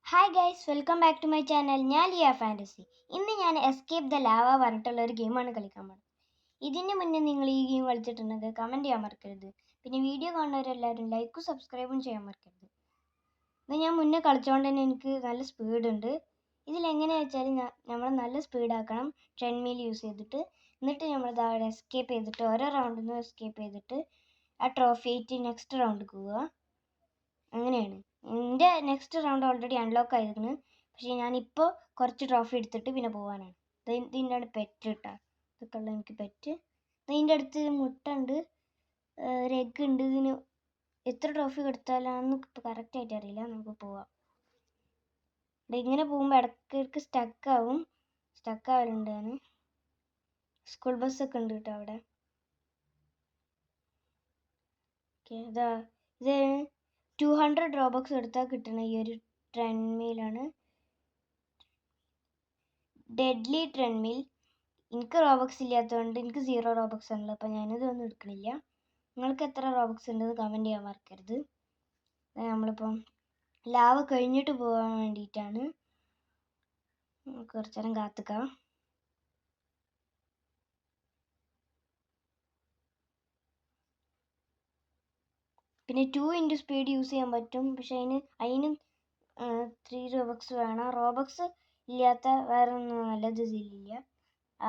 Hi guys, welcome back to my channel. ഞാൻ Liya fantasy. ഇന്ന് ഞാൻ എസ്കേപ്പ് ദ ലാവ പറഞ്ഞിട്ടുള്ള ഒരു ഗെയിമാണ് കളിക്കാൻ പോകുന്നത്. ഇതിന് മുന്നേ നിങ്ങൾ ഈ ഗെയിം കളിച്ചിട്ടുണ്ടെങ്കിൽ കമൻറ്റ് ചെയ്യാൻ മറക്കരുത്. പിന്നെ വീഡിയോ കാണുന്നവരെല്ലാവരും ലൈക്കും സബ്സ്ക്രൈബും ചെയ്യാൻ മറക്കരുത്. ഇത് ഞാൻ മുന്നേ കളിച്ചുകൊണ്ട് തന്നെ എനിക്ക് നല്ല സ്പീഡ് ഉണ്ട്. ഇതിലെങ്ങനെയാ വെച്ചാൽ നമ്മൾ നല്ല സ്പീഡാക്കണം ട്രെൻഡ്മിൽ യൂസ് ചെയ്തിട്ട്. എന്നിട്ട് നമ്മൾ അവിടെ എസ്കേപ്പ് ചെയ്തിട്ട് ഓരോ റൗണ്ടിൽ നിന്ന് എസ്കേപ്പ് ചെയ്തിട്ട് ആ ട്രോഫി ആയിട്ട് നെക്സ്റ്റ് റൗണ്ടിൽ പോവുക. അങ്ങനെയാണ്. എൻ്റെ നെക്സ്റ്റ് റൗണ്ട് ഓൾറെഡി അൺലോക്ക് ആയിരുന്നു. പക്ഷേ ഞാനിപ്പോൾ കുറച്ച് ട്രോഫി എടുത്തിട്ട് പിന്നെ പോകാനാണ്. ഇതിൻ്റെ പെറ്റ് കിട്ടാ. ഇതൊക്കെ ഉള്ള എനിക്ക് പെറ്റ്. ഇതിൻ്റെ അടുത്ത് മുട്ടുണ്ട്, ഒരു എഗ് ഉണ്ട്. ഇതിന് എത്ര ട്രോഫി കൊടുത്താലാന്ന് ഇപ്പോൾ കറക്റ്റായിട്ട് അറിയില്ല. നമുക്ക് പോവാം. ഇങ്ങനെ പോകുമ്പോൾ ഇടയ്ക്കിടയ്ക്ക് സ്റ്റക്കാവും. സ്റ്റക്കാവലുണ്ട് ഞാൻ. സ്കൂൾ ബസ്സൊക്കെ ഉണ്ട് കേട്ടോ അവിടെ. ഓക്കെ, ഇതാ ഇത് 200 റോബക്സ് എടുത്താൽ കിട്ടുന്ന ഈ ഒരു ട്രെൻഡ്മിലാണ്. ഡെഡ്ലി ട്രെൻഡ്മിൽ. എനിക്ക് റോബക്സ് ഇല്ലാത്തതുകൊണ്ട് എനിക്ക് 0 റോബക്സ് ആണല്ലോ. അപ്പോൾ ഞാനിതൊന്നും എടുക്കണില്ല. നിങ്ങൾക്ക് എത്ര റോബക്സ് ഉണ്ടെന്ന് കമൻറ്റ് ചെയ്യാൻ മറക്കരുത്. നമ്മളിപ്പം ലാവ കഴിഞ്ഞിട്ട് പോകാൻ വേണ്ടിയിട്ടാണ്. കുറച്ച് നേരം കാത്തുക്കാം. പിന്നെ 2x സ്പീഡ് യൂസ് ചെയ്യാൻ പറ്റും. പക്ഷെ അതിന് 3 റോബക്സ് വേണം. റോബക്സ് ഇല്ലാത്ത വേറെ ഒന്നും നല്ലത് ഇതിലില്ല.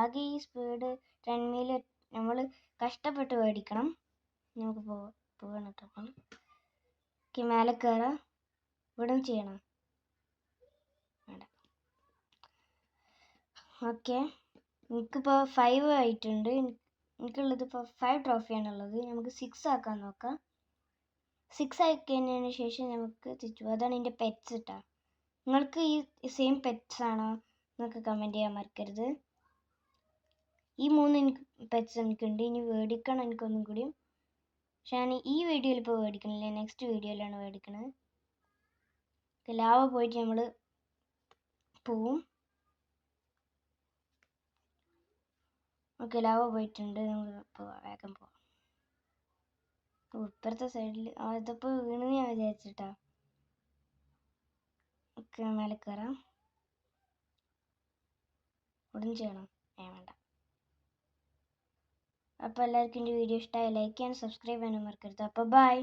ആകെ ഈ സ്പീഡ് ട്രെൻഡ്മിൽ നമ്മൾ കഷ്ടപ്പെട്ട് മേടിക്കണം. നമുക്ക് പോകണം കേട്ടോ. ഓക്കെ, മേലെ കയറാം. ഇവിടെ ചെയ്യണം വേണ്ട. ഓക്കെ, എനിക്കിപ്പോൾ 5 ആയിട്ടുണ്ട്. എനിക്കുള്ളത് ഇപ്പോൾ 5 ട്രോഫിയാണുള്ളത്. നമുക്ക് 6 ആക്കാൻ നോക്കാം. 6 ആക്കിയതിന് ശേഷം നമുക്ക് തിരിച്ചു പോകാം. അതാണ് എൻ്റെ പെറ്റ്സ് കേട്ടോ. നിങ്ങൾക്ക് ഈ സെയിം പെറ്റ്സ് ആണോ എന്നൊക്കെ കമൻറ്റ് ചെയ്യാൻ മറക്കരുത്. ഈ 3 പെറ്റ്സ് എനിക്കുണ്ട്. ഇനി മേടിക്കണം എനിക്കൊന്നും കൂടിയും. പക്ഷെ ഞാൻ ഈ വീഡിയോയിൽ ഇപ്പോൾ മേടിക്കണില്ല, നെക്സ്റ്റ് വീഡിയോയിലാണ് മേടിക്കണത്. ലാവ പോയിട്ട് നമ്മൾ പോവും. ഓക്കെ, ലാവ പോയിട്ടുണ്ട്. നമ്മൾ വേഗം പോവാം. ഇപ്പുറത്തെ സൈഡിൽ ഇതിപ്പോൾ വീണെന്ന് ഞാൻ വിചാരിച്ചിട്ടാ. ഓക്കെ, മേലെ കയറാം. ഉടൻ ചെയ്യണം. വേണ്ട. അപ്പോൾ എല്ലാവർക്കും എൻ്റെ വീഡിയോ ഇഷ്ടമായി ലൈക്ക് ചെയ്യാനും സബ്സ്ക്രൈബ് ചെയ്യാനും മറക്കരുത്. അപ്പോൾ ബൈ.